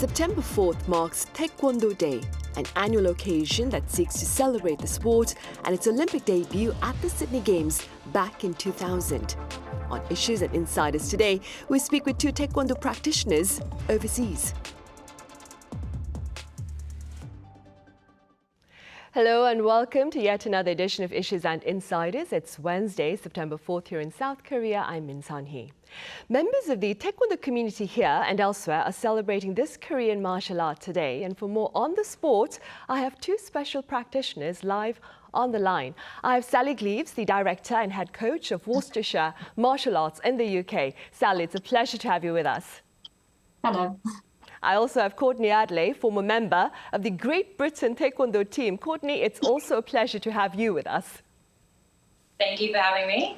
September 4th marks Taekwondo Day, an annual occasion that seeks to celebrate the sport and its Olympic debut at the Sydney Games back in 2000. On Issues and Insiders today, we speak with two Taekwondo practitioners overseas. Hello and welcome to yet another edition of Issues and Insiders. It's Wednesday, September 4th here in South Korea. I'm Min Sunhee. Members of the Taekwondo community here and elsewhere are celebrating this Korean martial art today. And for more on the sport, I have two special practitioners live on the line. I have Sally Gleaves, the director and head coach of Worcestershire Martial Arts in the UK. Sally, it's a pleasure to have you with us. Hello. I also have Courtney Eardley, former member of the Great Britain Taekwondo Team. Courtney, it's also a pleasure to have you with us. Thank you for having me.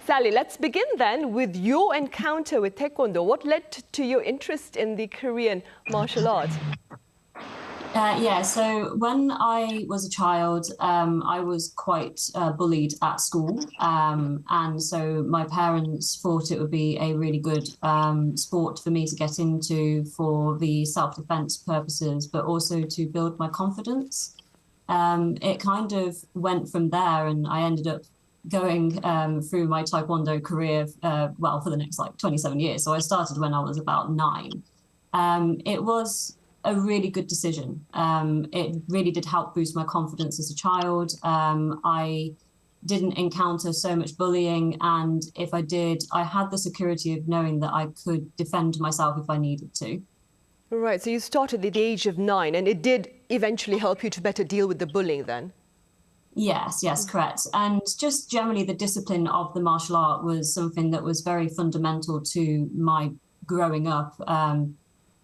Sally, let's begin then with your encounter with Taekwondo. What led to your interest in the Korean martial art? So when I was a child, I was quite bullied at school. And so my parents thought it would be a really good sport for me to get into for the self-defense purposes, but also to build my confidence. It kind of went from there, and I ended up going through my Taekwondo career, for the next 27 years. So I started when I was about 9. It was a really good decision. It really did help boost my confidence as a child. I didn't encounter so much bullying, and if I did, I had the security of knowing that I could defend myself if I needed to. Right, so you started at the age of 9, and it did eventually help you to better deal with the bullying then? Yes, correct. And just generally the discipline of the martial art was something that was very fundamental to my growing up.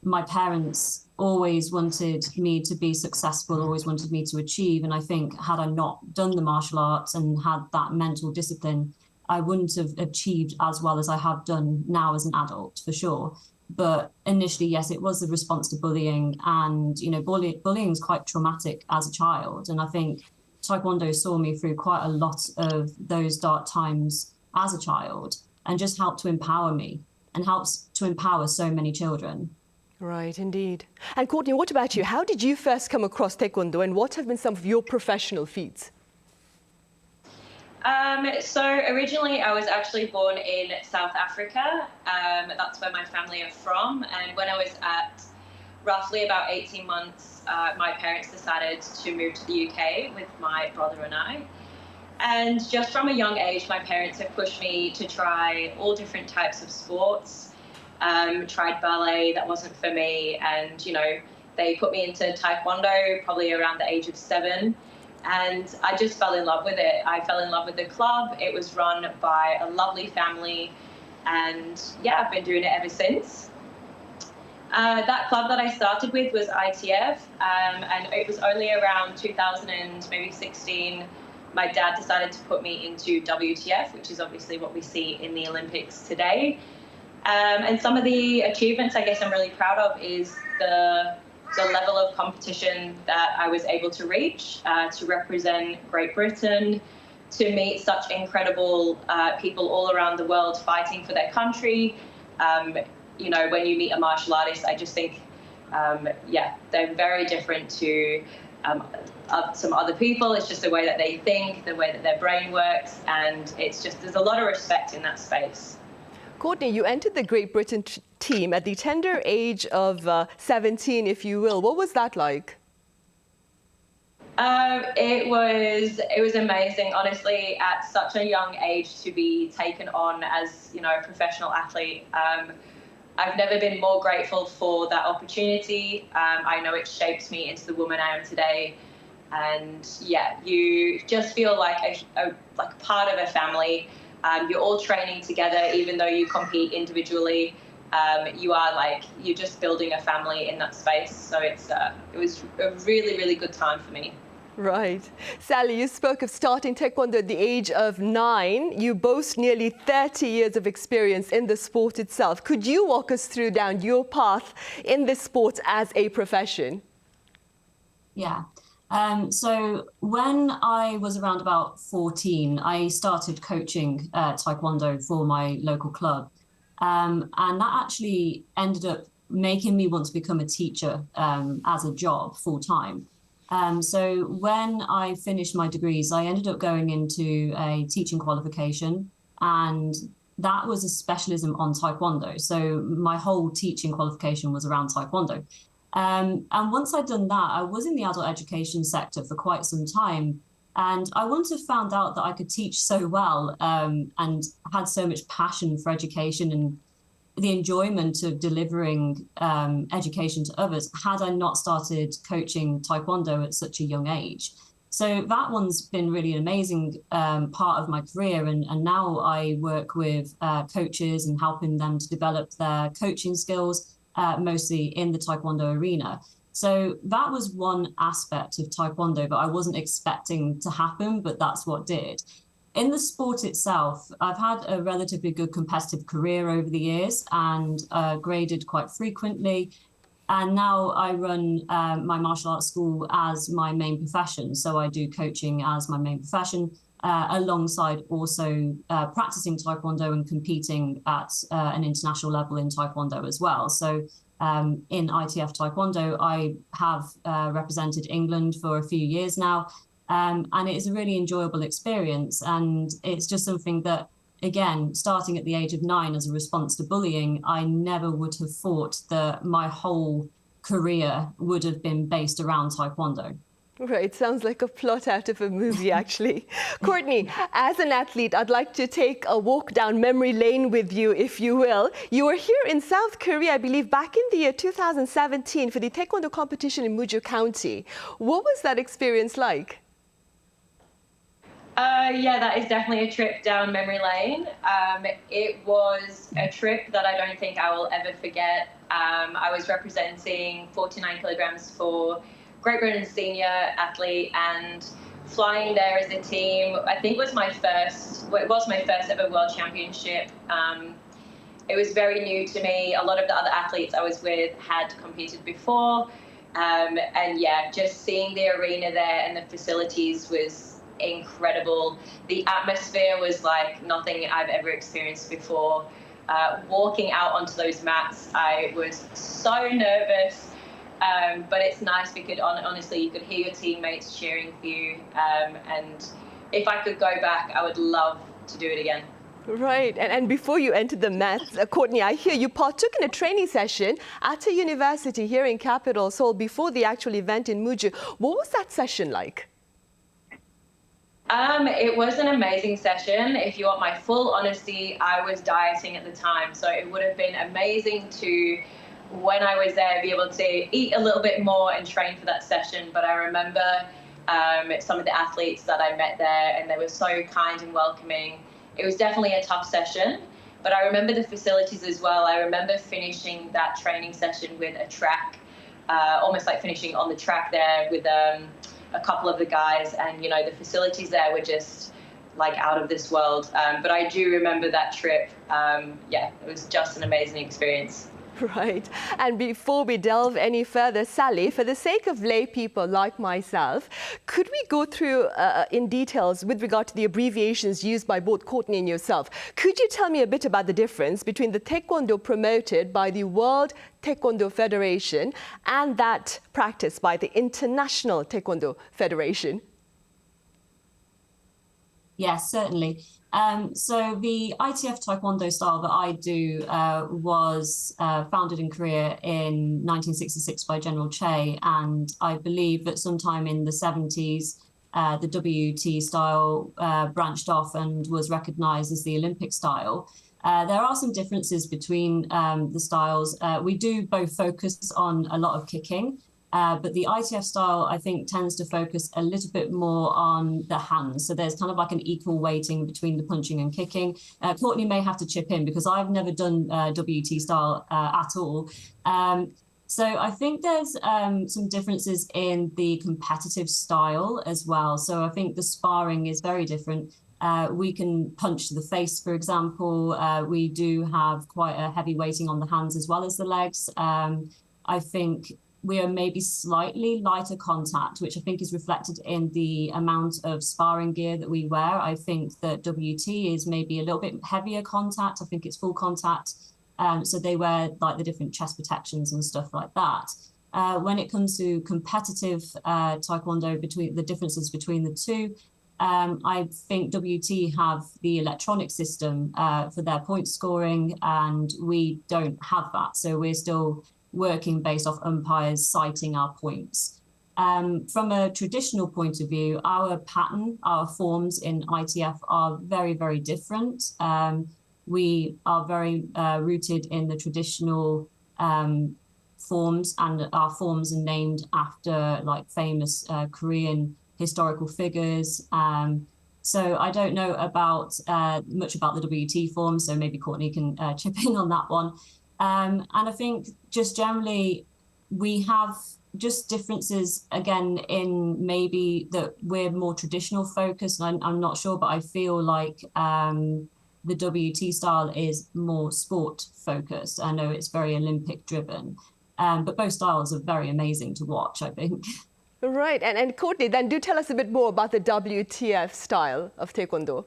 My parents always wanted me to be successful, always wanted me to achieve. And I think had I not done the martial arts and had that mental discipline, I wouldn't have achieved as well as I have done now as an adult, for sure. But initially, yes, it was the response to bullying. And, bullying is quite traumatic as a child. And I think Taekwondo saw me through quite a lot of those dark times as a child and just helped to empower me and helps to empower so many children. Right, indeed. And Courtney, what about you? How did you first come across Taekwondo, and what have been some of your professional feats? So originally I was actually born in South Africa. That's where my family are from. And when I was at roughly about 18 months, my parents decided to move to the UK with my brother and I. And just from a young age, my parents have pushed me to try all different types of sports. Tried ballet, that wasn't for me, and they put me into Taekwondo probably around the age of 7, and I just fell in love with it. I fell in love with the club. It was run by a lovely family, and I've been doing it ever since. That club that I started with was ITF, and it was only around 2016 my dad decided to put me into WTF, which is obviously what we see in the Olympics today. And some of the achievements I guess I'm really proud of is the level of competition that I was able to reach, to represent Great Britain, to meet such incredible people all around the world fighting for their country. When you meet a martial artist, I just think, they're very different to some other people. It's just the way that they think, the way that their brain works, and there's a lot of respect in that space. Courtney, you entered the Great Britain team at the tender age of 17, if you will. What was that like? It was amazing, honestly, at such a young age to be taken on as, a professional athlete. I've never been more grateful for that opportunity. I know it shaped me into the woman I am today. And you just feel like a part of a family. You're all training together, even though you compete individually. You're just building a family in that space. So it was a really, really good time for me. Right. Sally, you spoke of starting Taekwondo at the age of 9. You boast nearly 30 years of experience in the sport itself. Could you walk us through down your path in this sport as a profession? Yeah. So when I was around about 14, I started coaching Taekwondo for my local club. And that actually ended up making me want to become a teacher as a job full time. So when I finished my degrees, I ended up going into a teaching qualification, and that was a specialism on Taekwondo. So my whole teaching qualification was around Taekwondo. And once I'd done that, I was in the adult education sector for quite some time. And I once had found out that I could teach so well and had so much passion for education and the enjoyment of delivering education to others had I not started coaching Taekwondo at such a young age. So that one's been really an amazing part of my career. And now I work with coaches and helping them to develop their coaching skills, mostly in the Taekwondo arena. So that was one aspect of Taekwondo, but I wasn't expecting to happen, but that's what did. In the sport itself, I've had a relatively good competitive career over the years and graded quite frequently. And now I run my martial arts school as my main profession. So I do coaching as my main profession, alongside also practicing Taekwondo and competing at an international level in Taekwondo as well. So in ITF Taekwondo, I have represented England for a few years now. And it is a really enjoyable experience. And it's just something that, again, starting at the age of 9 as a response to bullying, I never would have thought that my whole career would have been based around Taekwondo. Right, sounds like a plot out of a movie, actually. Courtney, as an athlete, I'd like to take a walk down memory lane with you, if you will. You were here in South Korea, I believe, back in the year 2017 for the Taekwondo competition in Muju County. What was that experience like? Yeah, that is definitely a trip down memory lane. It was a trip that I don't think I will ever forget. I was representing 49 kilograms for Great Britain senior athlete and flying there as a team. I think it was my first ever world championship. It was very new to me. A lot of the other athletes I was with had competed before. And yeah, just seeing the arena there and the facilities was incredible. The atmosphere was like nothing I've ever experienced before. Walking out onto those mats, I was so nervous, but it's because honestly, you could hear your teammates cheering for you. And if I could go back, I would love to do it again. Right, and before you entered the mats, Courtney, I hear you partook in a training session at a university here in Capital Seoul before the actual event in Muju. What was that session like? It was an amazing session. If you want my full honesty, I was dieting at the time. So it would have been amazing to, when I was there, be able to eat a little bit more and train for that session. But I remember some of the athletes that I met there, and they were so kind and welcoming. It was definitely a tough session, but I remember the facilities as well. I remember finishing that training session with a track, almost like finishing on the track there with a couple of the guys, and the facilities there were just like out of this world. But I do remember that trip. Yeah, it was just an amazing experience. Right. And before we delve any further, Sally, for the sake of lay people like myself, could we go through in details with regard to the abbreviations used by both Courtney and yourself? Could you tell me a bit about the difference between the Taekwondo promoted by the World Taekwondo Federation and that practiced by the International Taekwondo Federation? Yes, certainly. So the ITF Taekwondo style that I do was founded in Korea in 1966 by General Che, and I believe that sometime in the 70s, the WT style branched off and was recognized as the Olympic style. There are some differences between the styles. We do both focus on a lot of kicking, but the ITF style, I think, tends to focus a little bit more on the hands. So there's kind of like an equal weighting between the punching and kicking. Courtney may have to chip in because I've never done WT style at all. So I think there's some differences in the competitive style as well. So I think the sparring is very different. We can punch to the face, for example. We do have quite a heavy weighting on the hands as well as the legs. I think we are maybe slightly lighter contact, which I think is reflected in the amount of sparring gear that we wear. I think that WT is maybe a little bit heavier contact. I think it's full contact. So they wear like the different chest protections and stuff like that. When it comes to competitive Taekwondo, between the differences between the two, I think WT have the electronic system for their point scoring, and we don't have that. So we're still working based off umpires citing our points. From a traditional point of view, our pattern, our forms in ITF are very, very different. We are very rooted in the traditional forms, and our forms are named after like famous Korean historical figures. So I don't know about much about the WT form, so maybe Courtney can chip in on that one. And I think just generally we have just differences again in maybe that we're more traditional focused. I'm not sure, but I feel like the WT style is more sport focused. I know it's very Olympic driven, but both styles are very amazing to watch, I think. Right, and Courtney, then do tell us a bit more about the WTF style of Taekwondo.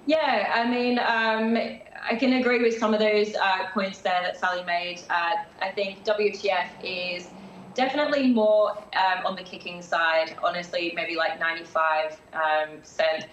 Yeah, I mean, I can agree with some of those points there that Sally made. I think WTF is definitely more on the kicking side, honestly, maybe like 95%.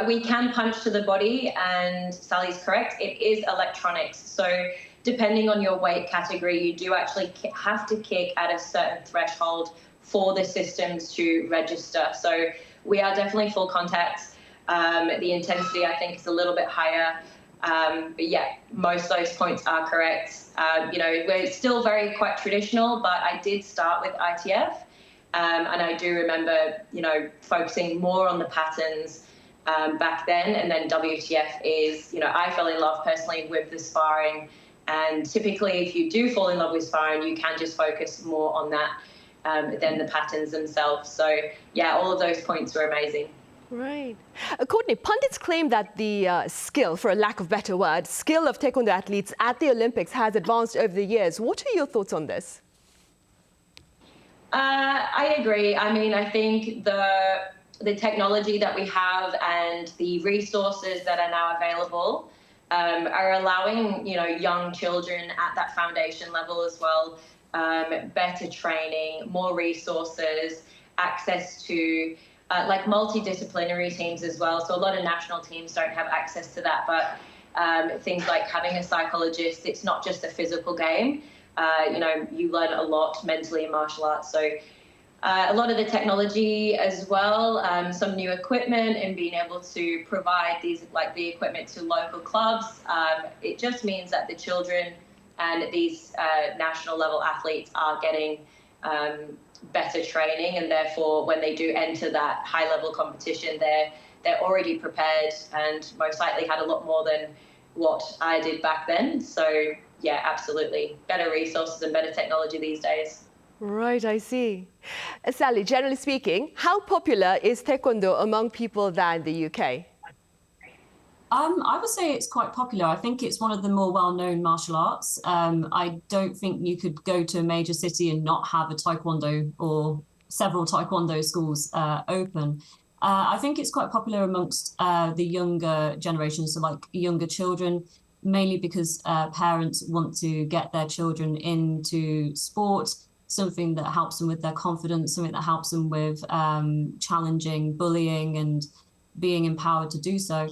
We can punch to the body, and Sally's correct, it is electronics. So depending on your weight category, you do actually have to kick at a certain threshold for the systems to register. So we are definitely full contact. The intensity, I think, is a little bit higher. But yeah, most of those points are correct. You know, we're still very quite traditional, but I did start with ITF. And I do remember, you know, focusing more on the patterns back then. And then WTF is, you know, I fell in love personally with the sparring. And typically, if you do fall in love with sparring, you can just focus more on that than the patterns themselves. So yeah, all of those points were amazing. Right. Courtney, pundits claim that the skill, for a lack of better word, skill of Taekwondo athletes at the Olympics has advanced over the years. What are your thoughts on this? I agree. I mean, I think the technology that we have and the resources that are now available are allowing, you know, young children at that foundation level as well, better training, more resources, access to like multidisciplinary teams as well. So a lot of national teams don't have access to that, but things like having a psychologist, it's not just a physical game. You know, you learn a lot mentally in martial arts. So a lot of the technology as well, some new equipment, and being able to provide these, like the equipment to local clubs. It just means that the children and these national level athletes are getting better training, and therefore when they do enter that high level competition, they're already prepared and most likely had a lot more than what I did back then. So yeah, absolutely, better resources and better technology these days. Right, I see. Sally, generally speaking, how popular is Taekwondo among people than the UK? I would say it's quite popular. I think it's one of the more well-known martial arts. I don't think you could go to a major city and not have a Taekwondo or several Taekwondo schools open. I think it's quite popular amongst the younger generations, so like younger children, mainly because parents want to get their children into sport, something that helps them with their confidence, something that helps them with challenging bullying and being empowered to do so.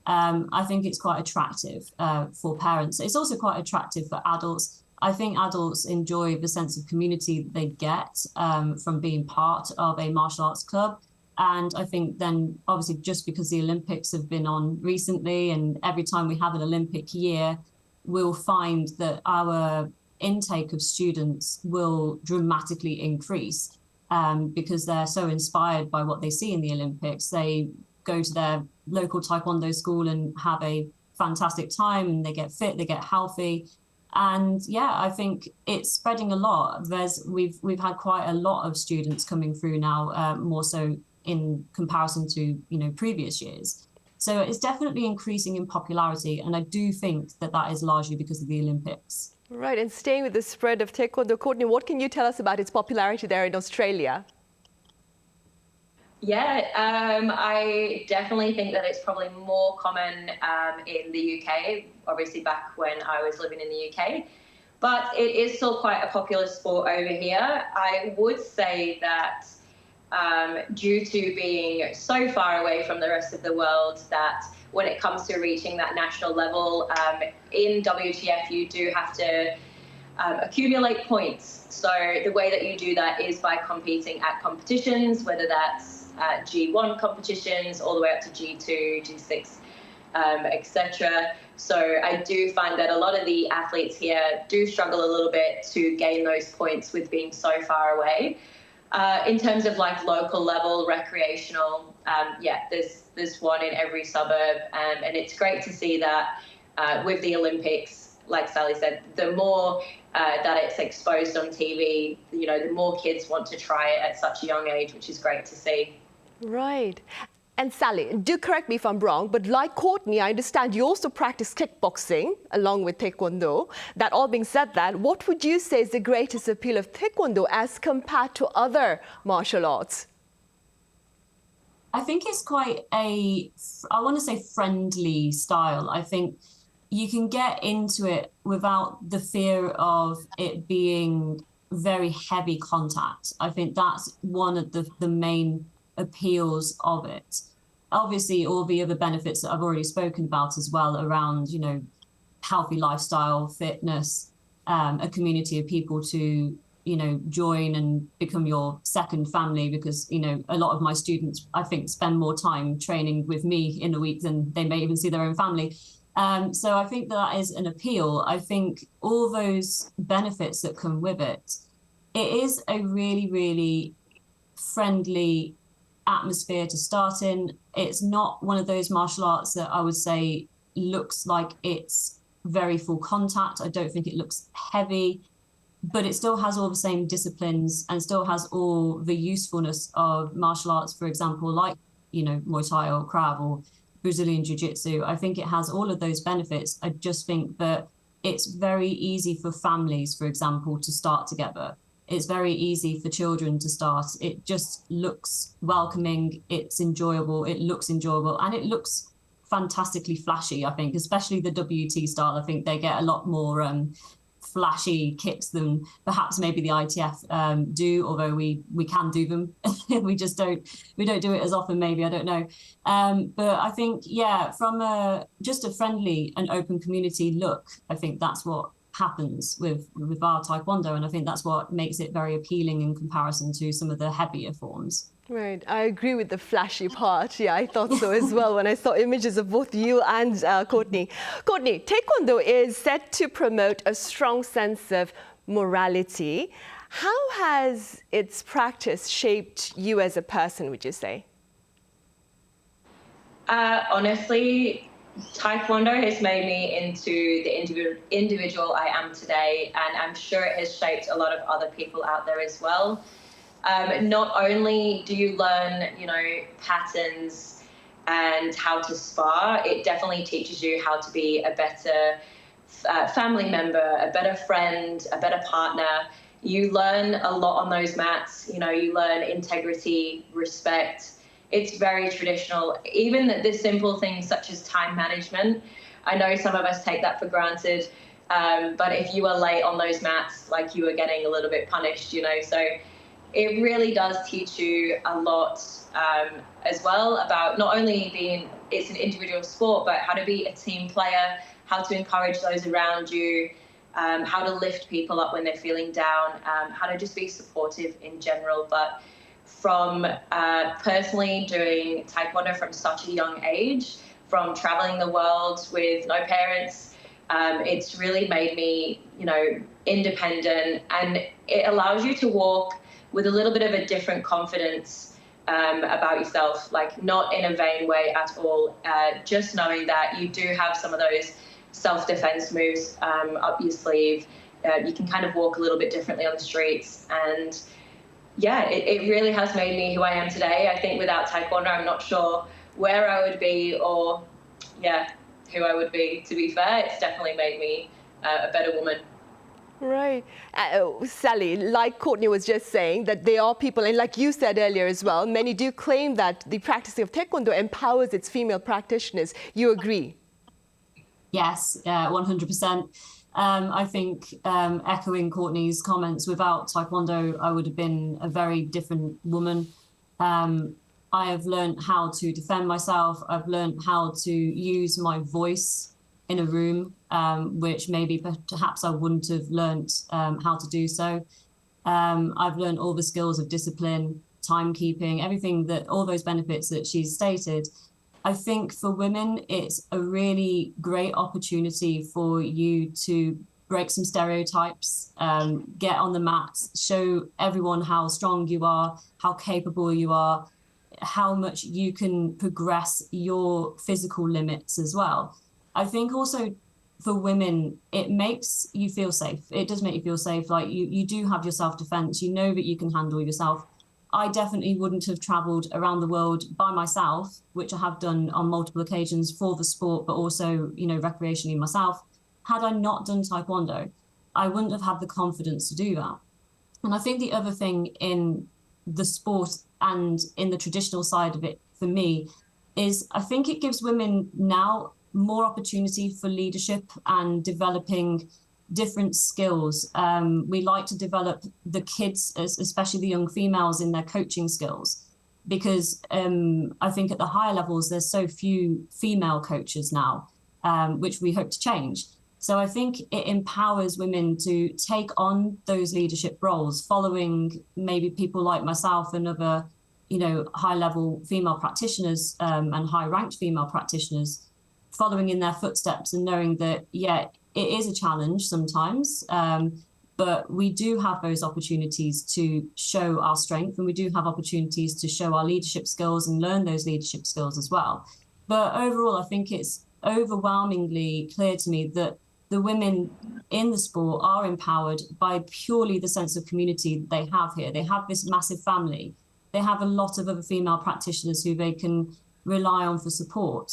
I think it's quite attractive for parents. It's also quite attractive for adults. I think adults enjoy the sense of community that they get from being part of a martial arts club. And I think then, obviously, just because the Olympics have been on recently, and every time we have an Olympic year, we'll find that our intake of students will dramatically increase because they're so inspired by what they see in the Olympics. They go to their local Taekwondo school and have a fantastic time, and they get fit, they get healthy. And yeah, I think it's spreading a lot. We've had quite a lot of students coming through now, more so in comparison to, you know, previous years. So it's definitely increasing in popularity, and I do think that that is largely because of the Olympics. Right, and staying with the spread of Taekwondo, Courtney, what can you tell us about its popularity there in Australia? Yeah, I definitely think that it's probably more common in the UK, obviously back when I was living in the UK, but it is still quite a popular sport over here. I would say that due to being so far away from the rest of the world, that when it comes to reaching that national level, in WTF you do have to accumulate points. So the way that you do that is by competing at competitions, whether that's G1 competitions all the way up to G2, G6, etc. So I do find that a lot of the athletes here do struggle a little bit to gain those points with being so far away. In terms of like local level, recreational, yeah, there's one in every suburb, and it's great to see that with the Olympics, like Sally said, the more that it's exposed on TV, you know, the more kids want to try it at such a young age, which is great to see. Right. And Sally, do correct me if I'm wrong, but like Courtney, I understand you also practice kickboxing along with Taekwondo. That all being said, that what would you say is the greatest appeal of Taekwondo as compared to other martial arts? I think it's quite I want to say friendly style. I think you can get into it without the fear of it being very heavy contact. I think that's one of the main appeals of it. Obviously, all the other benefits that I've already spoken about as well around, you know, healthy lifestyle, fitness, a community of people to, you know, join and become your second family, because, you know, a lot of my students, I think, spend more time training with me in a week than they may even see their own family. So I think that is an appeal. I think all those benefits that come with it, it is a really, really friendly atmosphere to start in. It's not one of those martial arts that I would say looks like it's very full contact. I don't think it looks heavy, but it still has all the same disciplines and still has all the usefulness of martial arts, for example, like, you know, Muay Thai or Krav or Brazilian Jiu-Jitsu. I think it has all of those benefits. I just think that it's very easy for families, for example, to start together. It's very easy for children to start. It just looks welcoming. It's enjoyable. It looks enjoyable. And it looks fantastically flashy, I think, especially the WT style. I think they get a lot more flashy kicks than perhaps maybe the ITF do, although we can do them. we don't do it as often, maybe, I don't know. But I think, yeah, from just a friendly and open community look, I think that's what happens with our Taekwondo, and I think that's what makes it very appealing in comparison to some of the heavier forms. Right, I agree with the flashy part. Yeah, I thought so as well when I saw images of both you and Courtney. Courtney, Taekwondo is set to promote a strong sense of morality. How has its practice shaped you as a person, would you say? Honestly, Taekwondo has made me into the individual I am today, and I'm sure it has shaped a lot of other people out there as well. Not only do you learn, you know, patterns and how to spar, it definitely teaches you how to be a better family member, a better friend, a better partner. You learn a lot on those mats. You know, you learn integrity, respect. It's very traditional. Even the simple things such as time management. I know some of us take that for granted, but if you are late on those mats, like, you are getting a little bit punished, you know. So it really does teach you a lot as well about not only being, it's an individual sport, but how to be a team player, how to encourage those around you, how to lift people up when they're feeling down, how to just be supportive in general. But from personally doing Taekwondo from such a young age, from traveling the world with no parents, it's really made me, you know, independent, and it allows you to walk with a little bit of a different confidence about yourself, like not in a vain way at all, just knowing that you do have some of those self-defense moves up your sleeve. You can kind of walk a little bit differently on the streets, and yeah, it really has made me who I am today. I think without Taekwondo, I'm not sure where I would be, or yeah, who I would be. To be fair, it's definitely made me a better woman. Right. Sally, like Courtney was just saying, that there are people, and like you said earlier as well, many do claim that the practicing of Taekwondo empowers its female practitioners. You agree? Yes, 100%. I think echoing Courtney's comments, without Taekwondo, I would have been a very different woman. I have learned how to defend myself. I've learned how to use my voice in a room, which maybe perhaps I wouldn't have learned how to do so. I've learned all the skills of discipline, timekeeping, everything that, all those benefits that she's stated. I think for women, it's a really great opportunity for you to break some stereotypes, get on the mat, show everyone how strong you are, how capable you are, how much you can progress your physical limits as well. I think also for women, it makes you feel safe. It does make you feel safe. Like you do have your self-defense. You know that you can handle yourself. I definitely wouldn't have traveled around the world by myself, which I have done on multiple occasions for the sport, but also, you know, recreationally myself. Had I not done Taekwondo, I wouldn't have had the confidence to do that. And I think the other thing in the sport and in the traditional side of it for me is I think it gives women now more opportunity for leadership and developing different skills. We like to develop the kids, especially the young females, in their coaching skills, because I think at the higher levels, there's so few female coaches now, which we hope to change. So I think it empowers women to take on those leadership roles, following maybe people like myself and other, you know, high-level female practitioners and high-ranked female practitioners, following in their footsteps and knowing that, yeah, it is a challenge sometimes, but we do have those opportunities to show our strength, and we do have opportunities to show our leadership skills and learn those leadership skills as well. But overall, I think it's overwhelmingly clear to me that the women in the sport are empowered by purely the sense of community that they have here. They have this massive family. They have a lot of other female practitioners who they can rely on for support.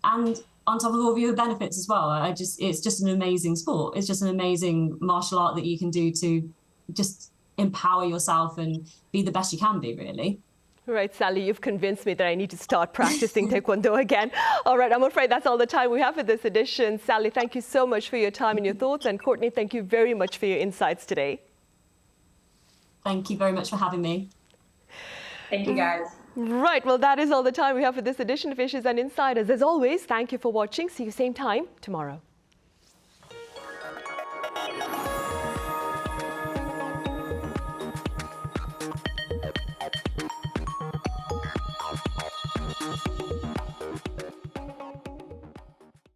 And on top of all the other benefits as well, it's just an amazing sport. It's just an amazing martial art that you can do to just empower yourself and be the best you can be, really. Right, Sally, you've convinced me that I need to start practicing Taekwondo again. All right, I'm afraid that's all the time we have for this edition. Sally, thank you so much for your time and your thoughts. And Courtney, thank you very much for your insights today. Thank you very much for having me. Thank you, guys. Right, well, that is all the time we have for this edition of Issues and Insiders. As always, thank you for watching. See you same time tomorrow.